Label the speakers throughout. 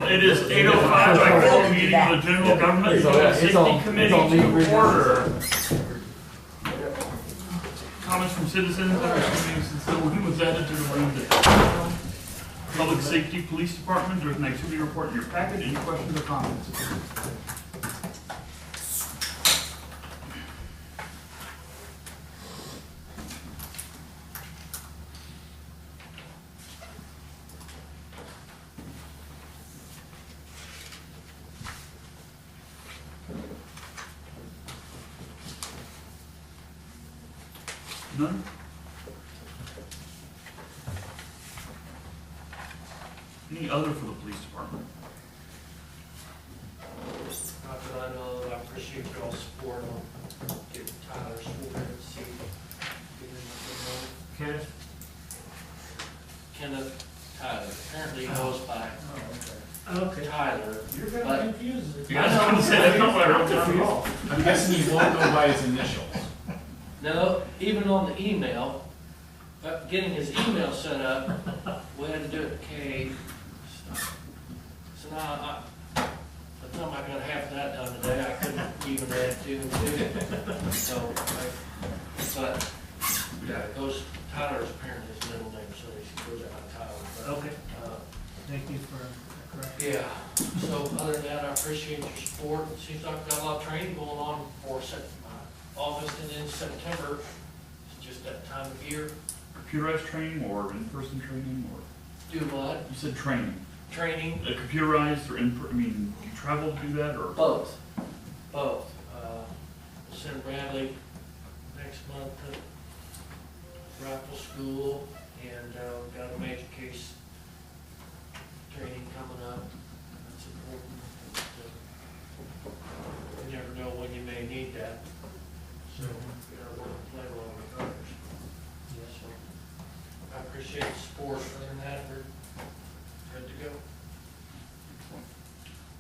Speaker 1: It is 8:05. I call the meeting of the General Government and Public Safety Committee to order. Comments from citizens. I'm assuming since the one was added to the room today. Public Safety Police Department, there's an activity report in your packet. Any questions or comments? None? Any other for the police department?
Speaker 2: Not that I know of. I appreciate y'all's support on getting Tyler sworn in to see. Kenneth Tyler. Apparently he goes by Tyler.
Speaker 3: You're gonna confuse it.
Speaker 1: I was going to say, that's not what I wrote down at all.
Speaker 4: I'm guessing you won't go by his initials.
Speaker 2: No, even on the email, getting his email set up, we had to do it K. So now, by the time I got half of that done today, I couldn't even add 2 and 2. So, but, yeah, it goes, Tyler's apparently his middle name, so he goes out Tyler. But,
Speaker 3: Okay. Thank you for correcting.
Speaker 2: yeah, so other than that, I appreciate your support. It seems like we've got a lot of training going on for August and then September. It's just that time of year.
Speaker 1: Computerized training or in-person training or?
Speaker 2: Do what?
Speaker 1: You said training.
Speaker 2: Training.
Speaker 1: Computerized or I mean, do you travel to do that or?
Speaker 2: Both. Both. We'll send Bradley next month to rifle school, and we've got a major case training coming up. That's important. You never know when you may need that. So we gotta work and play well with others. So I appreciate the support. Other than that, we're good to go.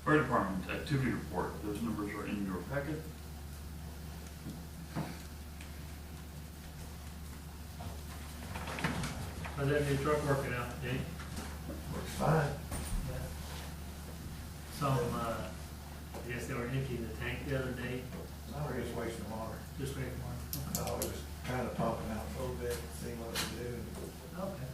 Speaker 1: Fire Department activity report. Those numbers are in your packet.
Speaker 3: How's that new truck working out, Jake?
Speaker 5: Works fine.
Speaker 3: Some, I guess they were emptying the tank the other day.
Speaker 5: No, we're just wasting water.
Speaker 3: Just waiting for it.
Speaker 5: No, we're just kind of pumping out a little bit, seeing what we do, and
Speaker 3: Okay.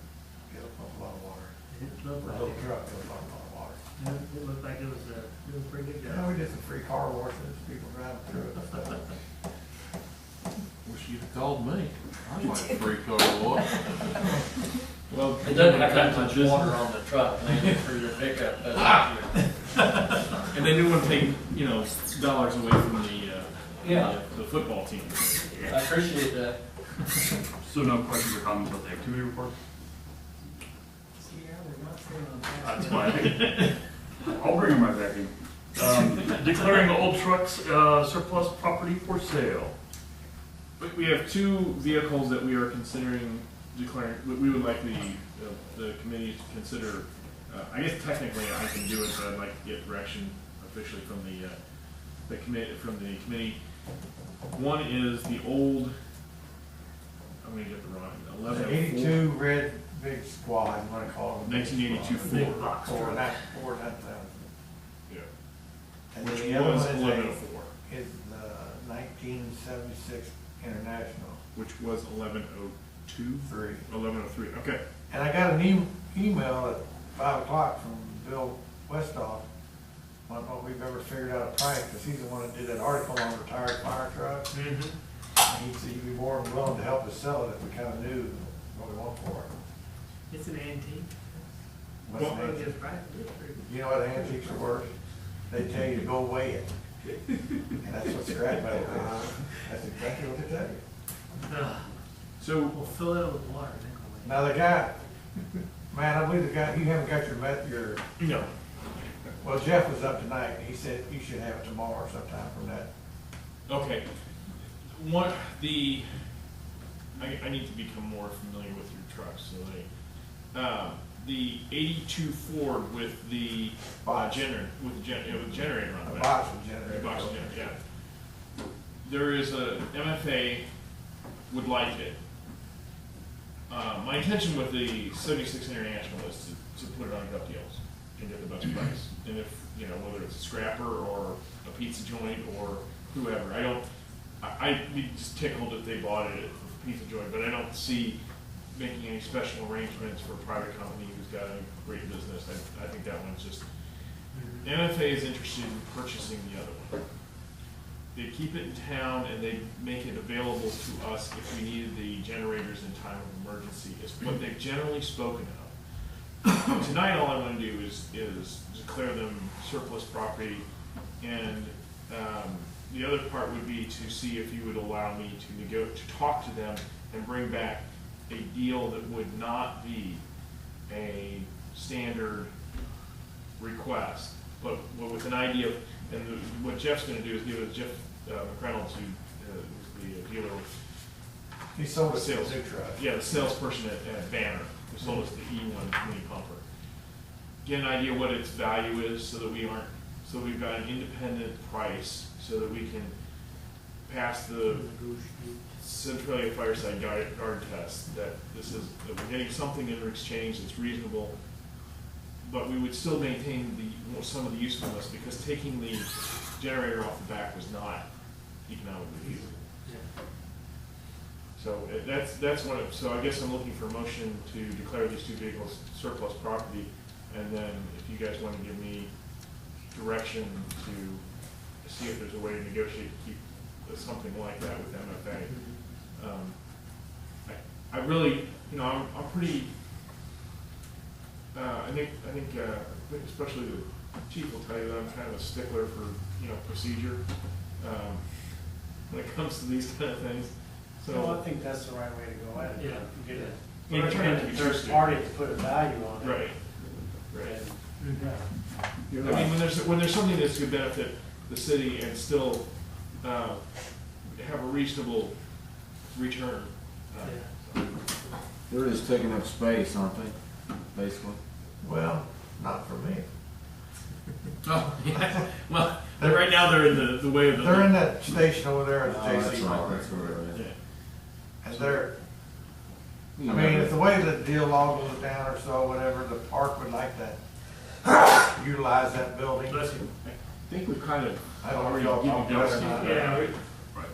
Speaker 5: it'll pump a lot of water.
Speaker 3: It
Speaker 5: For
Speaker 3: looked
Speaker 5: a
Speaker 3: like
Speaker 5: little
Speaker 3: it.
Speaker 5: truck, it'll pump a lot of water.
Speaker 3: It looked like it was doing a pretty good
Speaker 5: Yeah,
Speaker 3: job.
Speaker 5: we did some free car washes, people driving through it and stuff.
Speaker 4: Wish you'd have called me. I'd like a free car wash. Well,
Speaker 2: It doesn't have that much water on the truck, man, for your pickup.
Speaker 4: and they didn't want to take, dollars away from
Speaker 2: Yeah.
Speaker 4: the football team.
Speaker 2: I appreciate that.
Speaker 1: So no questions or comments about the activity report? That's why I'll bring them right back in. Declaring old trucks surplus property for sale.
Speaker 4: We have 2 vehicles that we are considering declaring. We would like the committee to consider. I guess technically I can do it, but I'd like to get direction officially from the committee. One is the old. I'm going to get the wrong.
Speaker 5: 82 red big squad, you want to call them.
Speaker 4: 1982
Speaker 3: Big
Speaker 4: Ford.
Speaker 3: box
Speaker 5: Four,
Speaker 3: truck.
Speaker 5: not 400,000.
Speaker 4: Yeah.
Speaker 5: And
Speaker 4: Which
Speaker 5: then the other
Speaker 4: was
Speaker 5: one
Speaker 4: 1104.
Speaker 5: is the 1976 International.
Speaker 4: Which was 1102.
Speaker 5: 3.
Speaker 4: 1103. Okay.
Speaker 5: And I got an email at 5 o'clock from Bill Westhoff. I don't know if we've ever figured out a price, because he's the one that did that article on retired fire trucks.
Speaker 3: Mm-hmm.
Speaker 5: And he said he'd be more than willing to help us sell it if we kind of knew what we want for it.
Speaker 3: It's an antique.
Speaker 5: What's
Speaker 3: Well,
Speaker 5: an antique?
Speaker 3: it's right. It's pretty good.
Speaker 5: You know what antiques are worth? They tell you to go weigh it. And that's what scrap metal is. That's exactly what they tell you.
Speaker 4: So
Speaker 3: We'll fill it up with water. Then we'll
Speaker 5: Now the guy, man, I believe the guy, you haven't got your,
Speaker 4: no.
Speaker 5: well, Jeff was up tonight. He said you should have it tomorrow or sometime from that.
Speaker 4: Okay. I need to become more familiar with your trucks. So the 82 Ford with the
Speaker 5: Box.
Speaker 4: generator on
Speaker 5: A
Speaker 4: the back.
Speaker 5: box of generator.
Speaker 4: The box of generator, yeah. There is a MFA would like it. My intention with the 76 International is to put it on gut deals and get the best price. and if, you know, whether it's a scrapper or a pizza joint or whoever, I'd be just tickled if they bought it at a pizza joint, but I don't see making any special arrangements for a private company who's got a great business. I think that one's just, MFA is interested in purchasing the other one. They keep it in town and they make it available to us if we needed the generators in time of emergency. It's what they've generally spoken of. Tonight, all I want to do is declare them surplus property, and the other part would be to see if you would allow me to talk to them and bring back a deal that would not be a standard request, but with an idea of, and what Jeff's going to do is give it Jeff McReynolds, who was the dealer.
Speaker 5: He sold us a
Speaker 4: Sales.
Speaker 5: new truck.
Speaker 4: Yeah, the salesperson at Banner, who sold us the E1 mini pumper. Get an idea what its value is, so that we've got an independent price, so that we can pass the Centralia Fireside Guard test, that that we're getting something in exchange that's reasonable, but we would still maintain some of the usefulness, because taking the generator off the back was not economically feasible. So that's one of, so I guess I'm looking for a motion to declare these two vehicles surplus property, and then if you guys want to give me direction to see if there's a way to negotiate to keep something like that with MFA. I really, you know, I'm pretty, I think especially the chief will tell you that I'm kind of a stickler for, you know, procedure when it comes to these kind of things. So
Speaker 6: Well, I think that's the right way to go at it.
Speaker 3: Yeah.
Speaker 6: Get it.
Speaker 4: Yeah, you try not to be
Speaker 6: Third
Speaker 4: too
Speaker 6: party to put a value on it.
Speaker 4: right.
Speaker 6: And,
Speaker 4: I mean, when there's something that's going to benefit the city and still have a reasonable return.
Speaker 7: They're just taking up space, aren't they, basically?
Speaker 5: Well, not for me.
Speaker 4: Oh, yeah. Well, right now they're in the way of the.
Speaker 5: They're in that station over there at
Speaker 7: Oh,
Speaker 5: the
Speaker 7: that's
Speaker 5: JC
Speaker 7: right,
Speaker 5: Park.
Speaker 7: that's where they're at.
Speaker 4: Yeah.
Speaker 5: And they're,
Speaker 7: You
Speaker 5: I mean,
Speaker 7: know,
Speaker 5: if the way the deal log goes down or so, whatever, the park would like to utilize that building.
Speaker 1: Bless you.
Speaker 4: I think we've kind of
Speaker 5: I don't know if
Speaker 4: already
Speaker 5: y'all
Speaker 4: given
Speaker 5: talked about it or
Speaker 4: Dusty.
Speaker 5: not.
Speaker 3: Yeah,
Speaker 1: Right.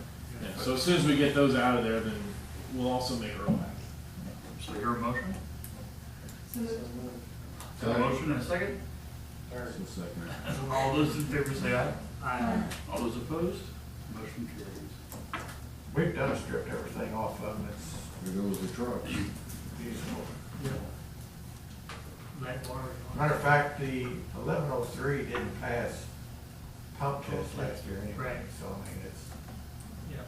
Speaker 4: Yeah, so as soon as we get those out of there, then we'll also make our own back.
Speaker 1: So your motion?
Speaker 7: so-
Speaker 1: A motion and a second?
Speaker 7: Just a second.
Speaker 1: All those in favor say aye.
Speaker 3: I,
Speaker 1: All those opposed? Motion carries.
Speaker 5: We've done stripped everything off of them. It's
Speaker 7: There goes the truck.
Speaker 5: usable.
Speaker 3: like water.
Speaker 5: Matter of fact, the 1103 didn't pass pump test last year anyway,
Speaker 3: Right.
Speaker 5: so I mean, it's,
Speaker 3: Yeah.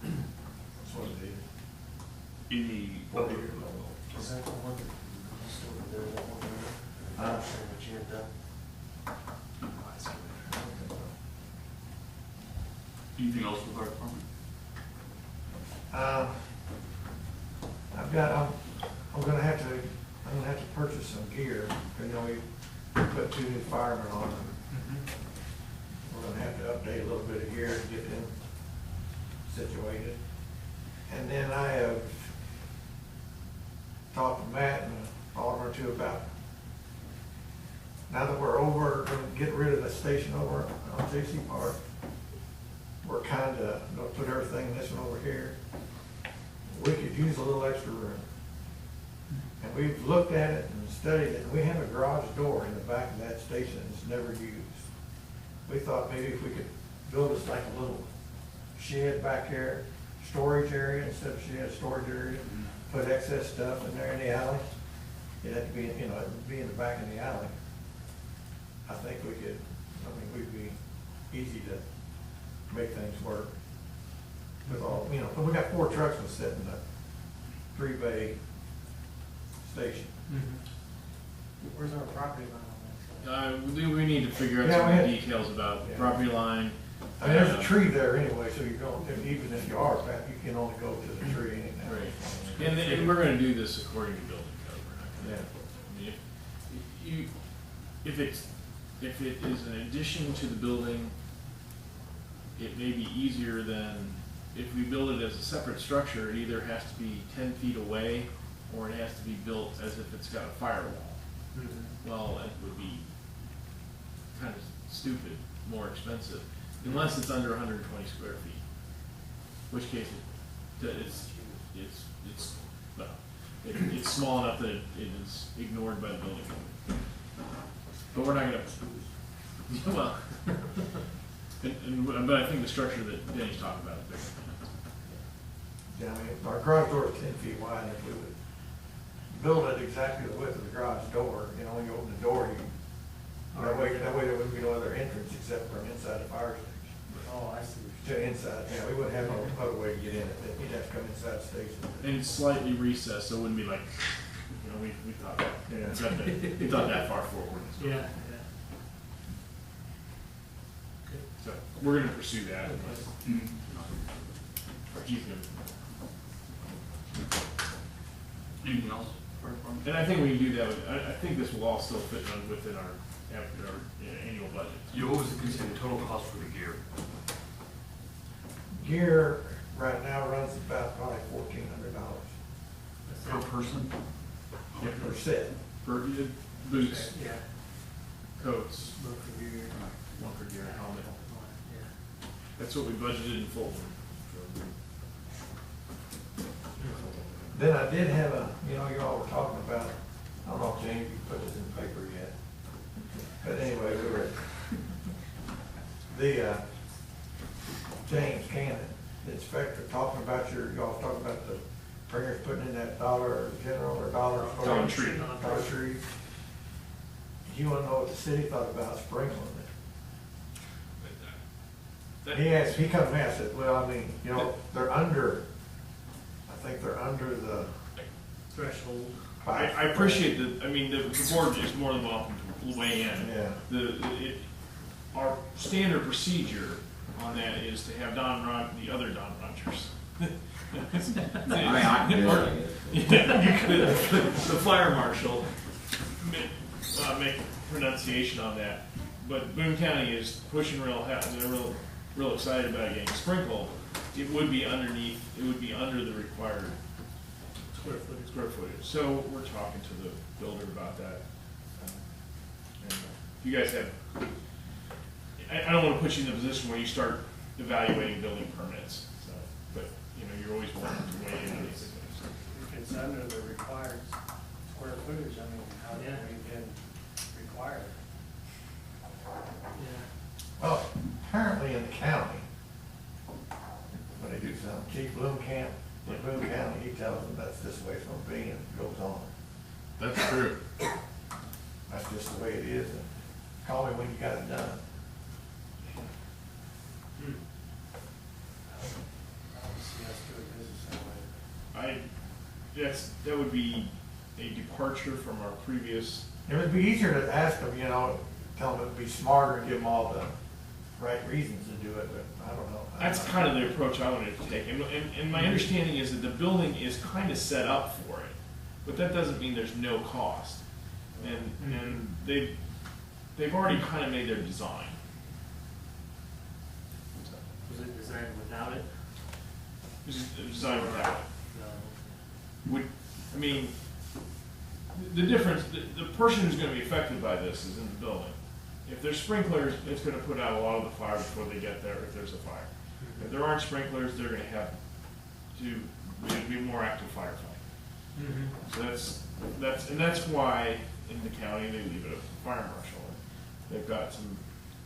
Speaker 5: that's what it is.
Speaker 1: Any,
Speaker 6: Is that the one that still there, that one there? I'm sure what you had done.
Speaker 1: anything else with our department?
Speaker 5: I'm gonna have to purchase some gear, you know, we put 2 new firemen on, and we're gonna have to update a little bit of gear to get them situated. And then I have talked to Matt and Alderman too about, now that we're gonna get rid of the station over on JC Park, we're kinda gonna put everything in this one over here. We could use a little extra room. And we've looked at it and studied it, and we have a garage door in the back of that station that's never used. We thought maybe if we could build us like a little shed back here, storage area instead of shed, storage area, put excess stuff in there in the alley. It'd have to be, you know, it would be in the back of the alley. I think we could, I mean, we'd be easy to make things work. With all, you know, we got 4 trucks that sit in the 3-bay station.
Speaker 6: Where's our property line on that side?
Speaker 4: We need to figure out
Speaker 5: Yeah,
Speaker 4: some
Speaker 5: we
Speaker 4: of the
Speaker 5: had-
Speaker 4: details about
Speaker 5: Yeah.
Speaker 4: property line.
Speaker 5: I mean, there's a tree there anyway, so you don't, even if you are, you can only go to the tree anyhow.
Speaker 4: Right. And we're gonna do this according to building code. We're not gonna, I mean, if it is an addition to the building, it may be easier than, if we build it as a separate structure, it either has to be 10 feet away, or it has to be built as if it's got a firewall. Well, it would be stupid, more expensive, unless it's under 120 square feet. Which case well, it's small enough that it is ignored by the building code. But we're not gonna, well, but I think the structure that Danny's talking about is bigger.
Speaker 5: Yeah, I mean, our garage door is 10 feet wide, if we would build it exactly the width of the garage door, you know, when you open the door, that way there wouldn't be no other entrance except from inside the fire station.
Speaker 3: Oh, I see.
Speaker 5: To inside, yeah, we wouldn't have no other way to get in it, you'd have to come inside the station.
Speaker 4: And it's slightly recessed, so it wouldn't be like, you know, we thought,
Speaker 5: Yeah.
Speaker 4: we thought that far forward.
Speaker 3: Yeah, yeah.
Speaker 4: So, we're gonna pursue that.
Speaker 1: Mhm.
Speaker 4: Or he's gonna.
Speaker 1: Anything else? Fire department?
Speaker 4: And I think we can do that, I think this will all still fit within our annual budget.
Speaker 1: You always consider the total cost for the gear.
Speaker 5: Gear right now runs about probably $1,400
Speaker 1: Per person?
Speaker 5: per set.
Speaker 4: For boots,
Speaker 3: Yeah.
Speaker 4: coats,
Speaker 3: Look for your,
Speaker 4: one for gear, helmet.
Speaker 3: yeah.
Speaker 4: That's what we budgeted in full.
Speaker 5: Then I did have you know, you all were talking about, I don't know if James, you put this in the paper yet. But anyway, we were, James Cannon, the inspector, talking about y'all was talking about the bringers putting in that Dollar General or Dollar Store.
Speaker 4: Dollar Tree.
Speaker 5: Dollar Tree. You wanna know what the city thought about sprinkling it? He come and asked, said, well, I mean, you know, they're under, I think they're under the
Speaker 3: Threshold.
Speaker 4: I appreciate the board is more than welcome to weigh in.
Speaker 5: Yeah.
Speaker 4: Our standard procedure on that is to have the other Don Rogers.
Speaker 7: I mean, I can do it.
Speaker 4: Yeah, you could, the fire marshal, make pronunciation on that. But Boone County is pushing real hard, they're real excited about getting sprinkled. It would be under the required square footage. So we're talking to the builder about that. And if you guys have, I don't want to put you in the position where you start evaluating building permits, so, but, you know, you're always welcome to weigh in on these things.
Speaker 8: If it's under the required square footage, I mean, how can
Speaker 3: Yeah.
Speaker 8: we been required?
Speaker 3: Yeah.
Speaker 5: Well, apparently in the county, when they do something, Chief Bloom Camp, in Boone County, he tells them that's this way it's gonna be, and it goes on.
Speaker 4: That's true.
Speaker 5: That's just the way it is, and call me when you got it done.
Speaker 8: I don't see us doing business that way.
Speaker 4: That would be a departure from our previous,
Speaker 5: It would be easier to ask them, you know, tell them it'd be smarter and give them all the right reasons to do it, but I don't know.
Speaker 4: that's kind of the approach I wanted to take. And my understanding is that the building is kind of set up for it, but that doesn't mean there's no cost. And they've already kind of made their design.
Speaker 3: Was it designed without it?
Speaker 4: This is designed without it.
Speaker 3: No.
Speaker 4: I mean, the difference, the person who's gonna be affected by this is in the building. If there's sprinklers, it's gonna put out a lot of the fire before they get there, if there's a fire. If there aren't sprinklers, they're gonna have to be more active firefight.
Speaker 3: Mm-hmm.
Speaker 4: So that's why in the county, they leave it up to the fire marshal. They've got some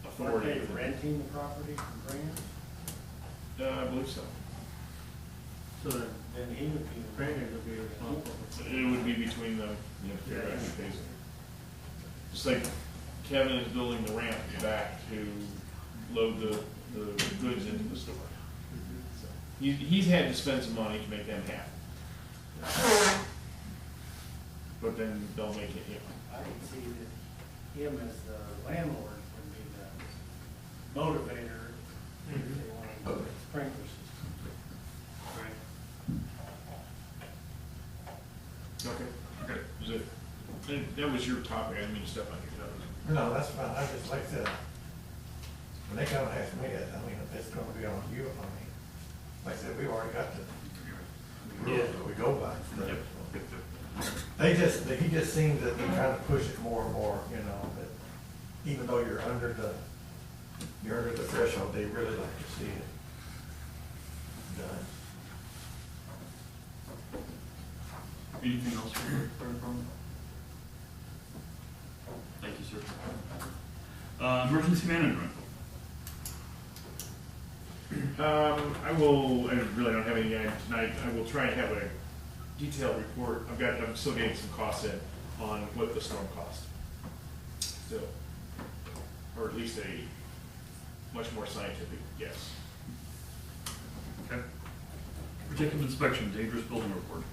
Speaker 8: Aren't
Speaker 4: authority.
Speaker 8: they renting the property from Grant?
Speaker 4: I believe so.
Speaker 3: So then,
Speaker 8: Then he would be.
Speaker 3: Brandon would be responsible.
Speaker 4: It would be between them, you know, figure out who pays it. Just like Kevin is building the ramp back to load the goods into the store. So he's had to spend some money to make them happen. But then they'll make it, you know.
Speaker 8: I can see that him as the landlord would be the motivator if they wanted a sprinkler system.
Speaker 3: Right.
Speaker 4: Okay. Is it, that was your topic, I didn't mean to step on your toes.
Speaker 5: No, that's fine, I just like to, when they come and ask me that, I mean, if it's gonna be on you, I mean, like I said, we've already got the rules that we go by.
Speaker 1: Yep.
Speaker 5: He just seems that they're trying to push it more and more, you know, that even though you're under the you're under the threshold, they really like to see it done.
Speaker 1: Anything else for your fire department? Thank you, sir. Emergency management.
Speaker 4: I really don't have any tonight. I will try and have a detailed report. I'm still getting some costs in on what the storm cost. Still, or at least a much more scientific guess.
Speaker 1: Okay. Protective inspection, dangerous building report.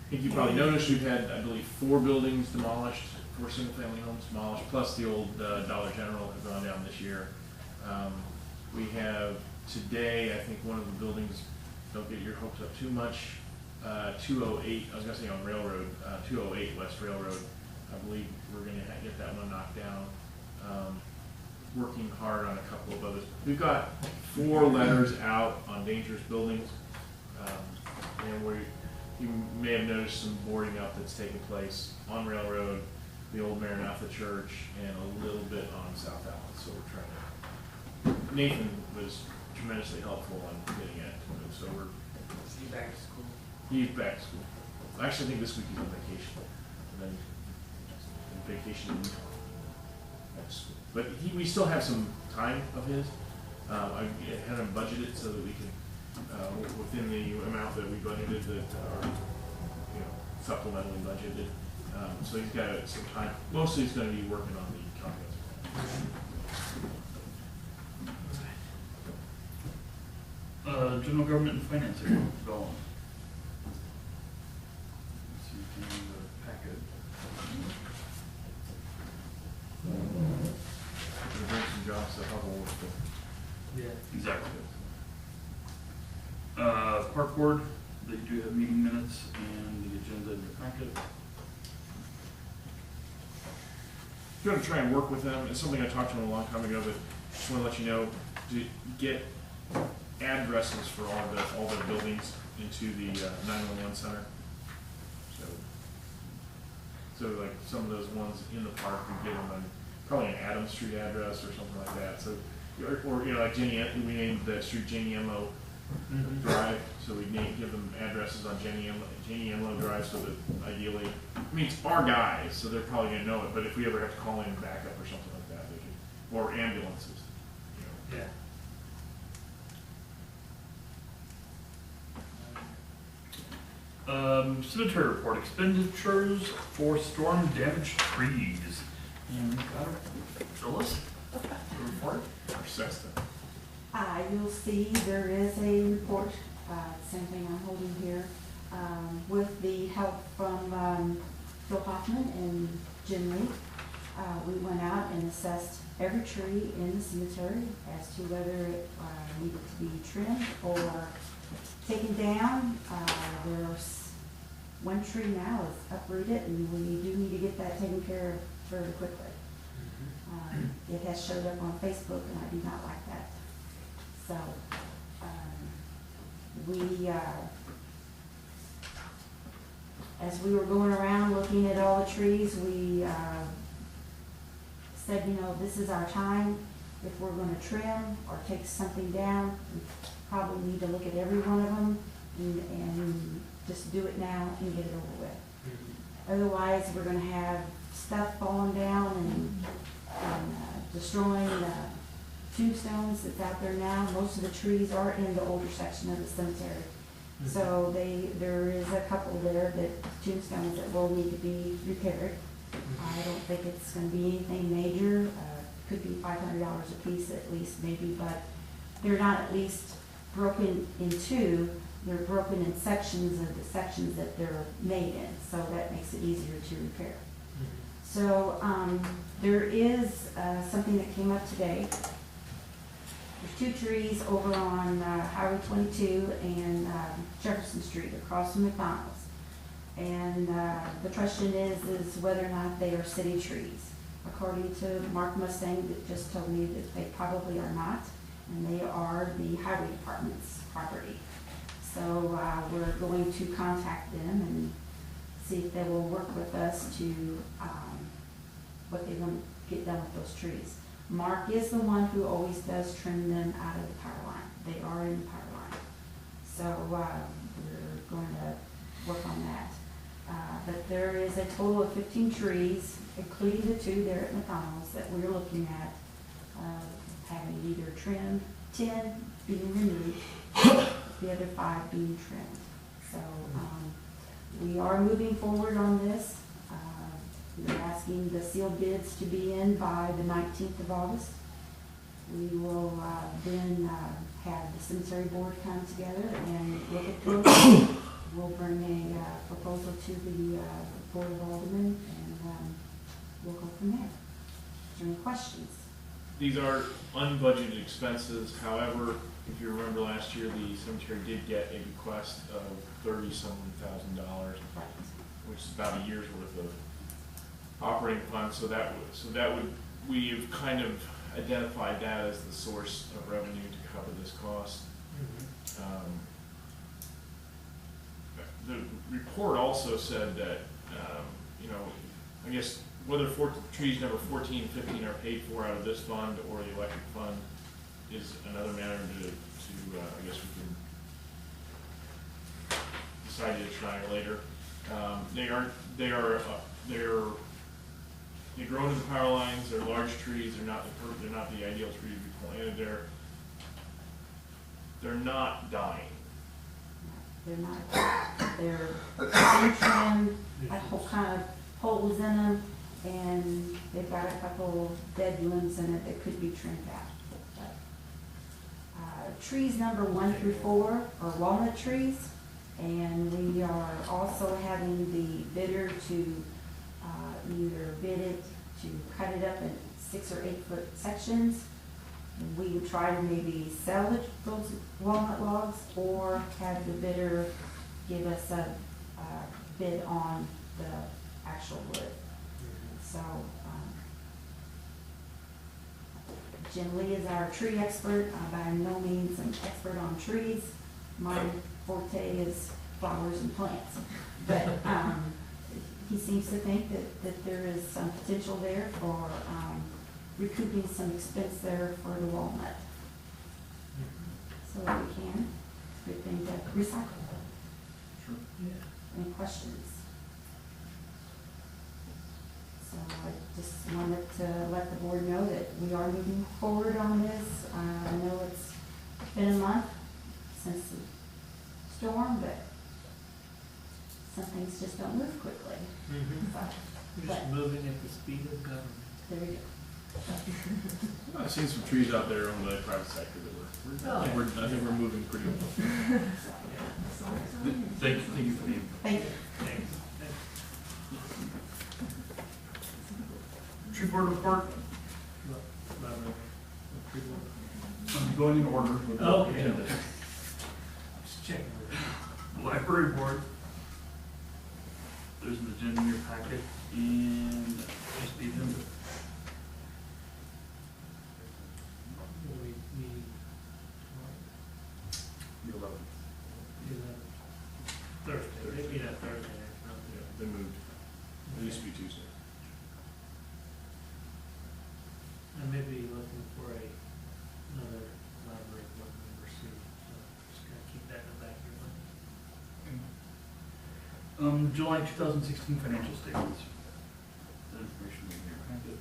Speaker 4: I think you probably noticed we've had, I believe, 4 buildings demolished, 4 single-family homes demolished, plus the old Dollar General has gone down this year. We have today, I think one of the buildings, don't get your hopes up too much, 208, I was gonna say on Railroad, 208 West Railroad. I believe we're gonna get that one knocked down. Working hard on a couple of others. We've got 4 letters out on dangerous buildings. And you may have noticed some boarding up that's taken place on Railroad, the old Maranatha Church, and a little bit on South Allen. So we're trying to, Nathan was tremendously helpful on getting it. So
Speaker 3: Is he back to school?
Speaker 4: he's back to school. I actually think this week he's on vacation. And then vacation back to school. But we still have some time of his. I had him budgeted so that we can, within the amount that we budgeted, that are, supplementally budgeted. So he's got some time. Mostly he's going to be working on the comprehensive plan.
Speaker 1: General government and finance economic development. Let's see, in the packet.
Speaker 4: Gonna bring some jobs to Hubble with the
Speaker 3: Yeah.
Speaker 1: Exactly. Park board, they do have meeting minutes and the agenda in your packet.
Speaker 4: going to try and work with them. It's something I talked to them a long time ago, but just want to let you know, to get addresses for all the buildings into the 911 center. So like some of those ones in the park, we get them on probably an Adams Street address or something like that. So, or like we named that street Jenny Emlo Drive, so we give them addresses on Jenny Emlo Drive, so that ideally, I mean, it's our guys, so they're probably gonna know it. But if we ever have to call in backup or something like that, they can, or ambulances,
Speaker 3: Yeah.
Speaker 1: Cemetery report, expenditures for storm damaged trees. And we've got Phyllis, the report.
Speaker 4: Or sexton.
Speaker 9: You'll see there is a report, same thing I'm holding here, with the help from Phil Hoffman and Jim Lee. We went out and assessed every tree in the cemetery as to whether it needed to be trimmed or taken down. There's one tree now is uprooted, and we do need to get that taken care of very quickly. It has showed up on Facebook, and I do not like that. So, as we were going around looking at all the trees, we said, this is our time. If we're going to trim or take something down, we probably need to look at every one of them and just do it now and get it over with. Otherwise, we're going to have stuff falling down and destroying the tombstones that's out there now. Most of the trees are in the older section of the cemetery. So there is a couple there tombstones that will need to be repaired. I don't think it's going to be anything major. Could be $500 a piece at least, maybe, but they're not at least broken in two. They're broken in sections of the sections that they're made in, so that makes it easier to repair. So there is something that came up today. There's two trees over on Highway 22 and Jefferson Street across from McDonald's. And the question is whether or not they are city trees. According to Mark Mustang, that just told me that they probably are not, and they are the highway department's property. So we're going to contact them and see if they will work with us to what they want to get done with those trees. Mark is the one who always does trim them out of the power line. They are in the power line. So, we're going to work on that. But there is a total of 15 trees, including the 2 there at McDonald's, that we're looking at, having either trimmed, 10 being removed, the other 5 being trimmed. So, we are moving forward on this. We're asking the sealed bids to be in by the 19th of August. We will then have the cemetery board come together and look at this. We'll bring a proposal to the Board of Aldermen, and we'll go from there. Is there any questions?
Speaker 4: These are unbudgeted expenses. However, if you remember last year, the cemetery did get a request of $30-some thousand,
Speaker 9: Right.
Speaker 4: which is about a year's worth of operating funds. So that would we've kind of identified that as the source of revenue to cover this cost. The report also said that, I guess whether trees number 14 and 15 are paid for out of this fund or the electric fund is another matter to I guess we can decide to tonight or later. They're grown in the power lines. They're large trees. They're not the ideal trees we planted there. They're not dying.
Speaker 9: They're not, they're been trimmed, got whole kind of holes in them, and they've got a couple dead limbs in it that could be trimmed out. But, trees number 1 through 4 are walnut trees, and we are also having the bidder to either bid it to cut it up in 6 or 8 foot sections. We would try to maybe salvage those walnut logs or have the bidder give us a bid on the actual wood. So, Jim Lee is our tree expert. By no means an expert on trees. My forte is flowers and plants. But he seems to think that there is some potential there for recouping some expense there for the walnut. So if we can, it's a good thing to recycle.
Speaker 4: Sure.
Speaker 9: Any questions? So I just wanted to let the board know that we are moving forward on this. I know it's been a month since the storm, but some things just don't move quickly.
Speaker 3: We're
Speaker 9: But
Speaker 3: just moving at the speed of government.
Speaker 9: there we go.
Speaker 4: I've seen some trees out there owned by the private sector that I think we're moving pretty well.
Speaker 1: Thank you for the input.
Speaker 9: Thank you.
Speaker 3: Thanks.
Speaker 1: Tree board report,
Speaker 3: Approval.
Speaker 1: I'm going in order with the
Speaker 3: Okay.
Speaker 1: agenda.
Speaker 3: Just checking.
Speaker 1: Library board, there's an agenda in your packet, and just the agenda.
Speaker 3: We need,
Speaker 1: The 11th.
Speaker 3: Thursday, they meet that Thursday next month.
Speaker 4: They moved. It used to be Tuesday.
Speaker 3: I may be looking for another library board member soon, so just gotta keep that in the back of your mind.
Speaker 1: July 2016 financial statements. That information is in your packet.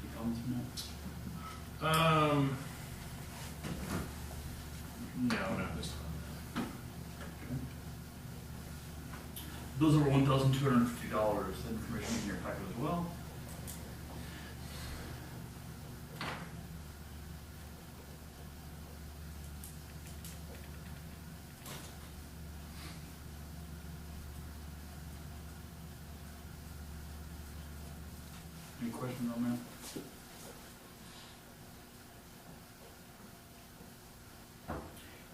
Speaker 1: Any comments on that?
Speaker 4: No, not this time.
Speaker 1: Those over $1,250, that information is in your packet as well. Any questions on that?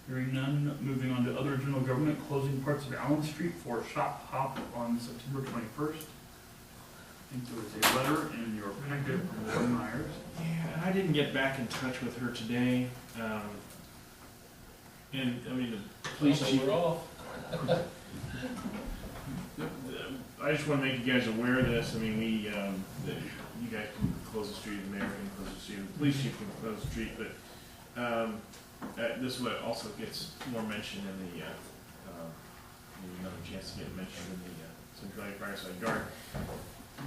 Speaker 1: Hearing none, moving on to other general government, closing parts of Allen Street for Shop Hop on September 21st. I think there was a letter in your packet from Lori Myers.
Speaker 4: Yeah, and I didn't get back in touch with her today. And, I mean, the police chief,
Speaker 2: We're off.
Speaker 4: I just wanna make you guys aware of this. I mean, you guys can close the street, the mayor can close the street, the police chief can close the street, but, this is what also gets more mentioned in the, maybe another chance to get mentioned in the, Centralia Fireside Guard.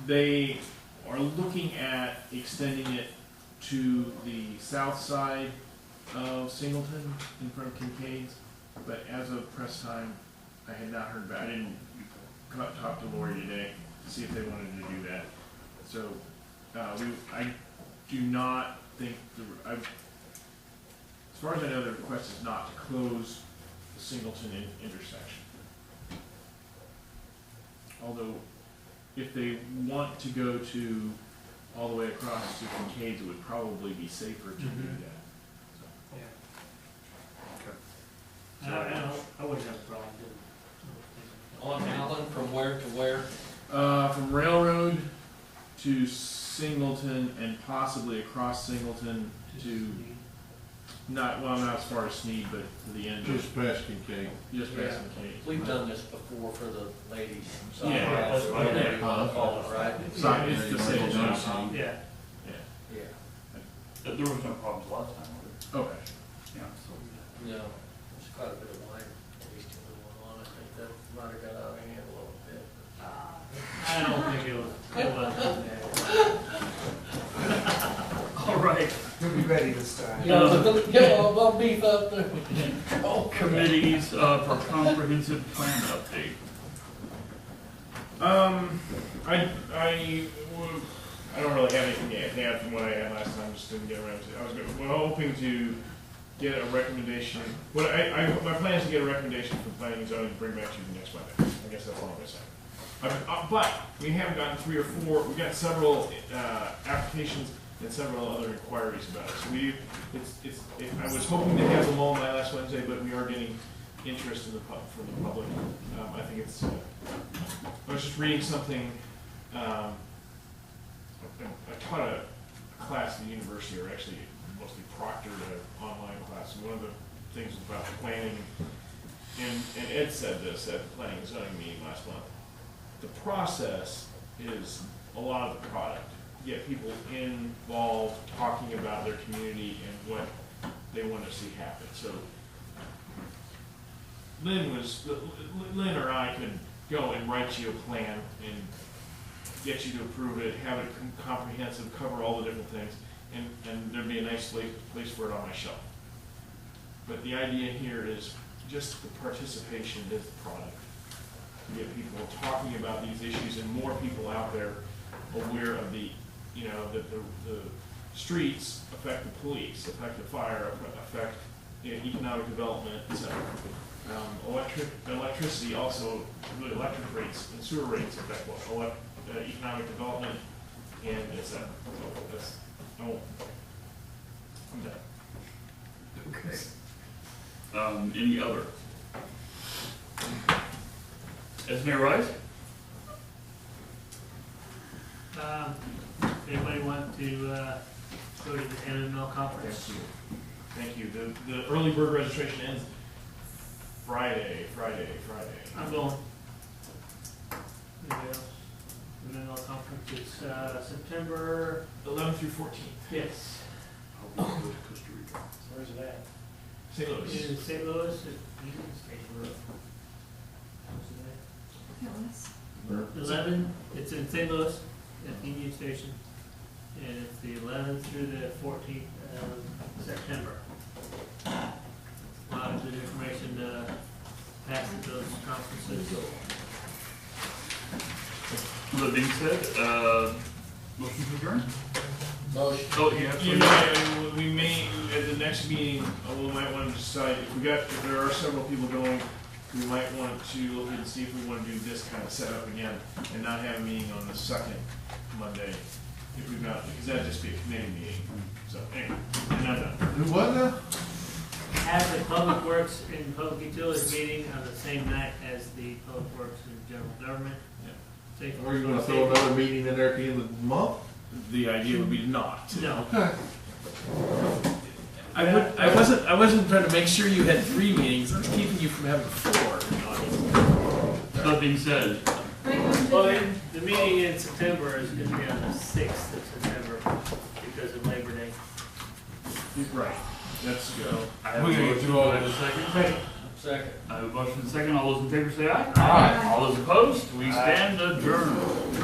Speaker 4: They are looking at extending it to the south side of Singleton in front of Kincaid's, but as of press time, I had not heard back. I didn't talk to Lori today to see if they wanted to do that. So, I do not think, as far as I know, the request is not to close the Singleton intersection. Although, if they want to go to all the way across to Kincaid's, it would probably be safer to do that.
Speaker 3: I wouldn't have a problem doing it.
Speaker 2: On Allen, from where to where?
Speaker 4: From Railroad to Singleton and possibly across Singleton to, not as far as Sneed, but to the end.
Speaker 10: Just past Kincaid.
Speaker 4: Just past Kincaid.
Speaker 2: We've done this before for the ladies.
Speaker 4: Yeah,
Speaker 3: that's right.
Speaker 2: Whatever you wanna call it, right?
Speaker 4: So it's the same
Speaker 3: Yeah.
Speaker 4: thing.
Speaker 2: Yeah.
Speaker 1: There was no problems last time, was
Speaker 4: Okay.
Speaker 1: there? Yeah, so.
Speaker 2: No, there's quite a bit of wine, at least a little on. I think that might have got out of hand a little bit.
Speaker 3: I don't think it was.
Speaker 1: All right.
Speaker 6: You'll be ready this time.
Speaker 2: Yeah, I'll beef up there.
Speaker 1: Committees for comprehensive plan update.
Speaker 4: I don't really have anything to add from what I had last time, just didn't get around to it. We're hoping to get a recommendation. My plan is to get a recommendation from planning and zoning to bring back to you next Monday. I guess that's all I'm gonna say. But we haven't gotten 3 or 4, we've got several applications and several other inquiries about it. So I was hoping to have them all by last Wednesday, but we are getting interest from the public. I think it's, I was just reading something, I taught a class at the university, or actually mostly proctored an online class, and one of the things was about planning, and Ed said this at the planning and zoning meeting last month. The process is a lot of the product. Get people involved, talking about their community and what they want to see happen. So Lynn or I could go and write you a plan and get you to approve it, have it comprehensive, cover all the different things, and there'd be a nice place for it on my shelf. But the idea here is just the participation is the product. To get people talking about these issues and more people out there aware of the streets affect the police, affect the fire, affect economic development, etc. Electricity also, the electric rates and sewer rates affect what economic development and etc. So I'm done.
Speaker 1: Okay. Any other? As Mayor Rice?
Speaker 3: Anybody want to go to the NML conference?
Speaker 4: Thank you. The early bird registration ends Friday.
Speaker 3: I'm going. Anybody else? NML conference is September
Speaker 4: 11th through 14th.
Speaker 3: Yes.
Speaker 1: I'll go to Costa Rica.
Speaker 8: Where's it at?
Speaker 4: St. Louis.
Speaker 3: In St. Louis at Union Station. 11. It's in St. Louis at Union Station, and it's the 11th through the 14th of September. A lot of good information to pass at those conferences.
Speaker 1: With that being said, motion to adjourn?
Speaker 2: Motion.
Speaker 1: Oh, you have to.
Speaker 4: Yeah, we may, at the next meeting, we might want to decide, if there are several people going, we might want to look and see if we want to do this kind of setup again, and not have a meeting on the second Monday, if we've got, because that'd just be a committee meeting. So, anyway, and I'm done.
Speaker 10: Who was that?
Speaker 3: Have the Public Works and Public Utilities meeting on the same night as the Public Works and General Government.
Speaker 4: Yeah.
Speaker 10: Are you gonna throw another meeting in there at the end of the month?
Speaker 4: The idea would be not.
Speaker 3: No.
Speaker 10: Okay.
Speaker 11: I wasn't trying to make sure you had 3 meetings. I was keeping you from having 4 in August.
Speaker 1: That being said,
Speaker 3: Well, the meeting in September is gonna be on the 6th of September because of Labor Day.
Speaker 4: Right, that's good.
Speaker 1: so I have a
Speaker 10: We're gonna
Speaker 1: motion,
Speaker 10: do all
Speaker 1: do I have a
Speaker 10: this.
Speaker 1: second?
Speaker 2: Second.
Speaker 1: I have a motion and a second. All those in favor say aye.
Speaker 9: Aye.
Speaker 1: All those opposed, we stand adjourned.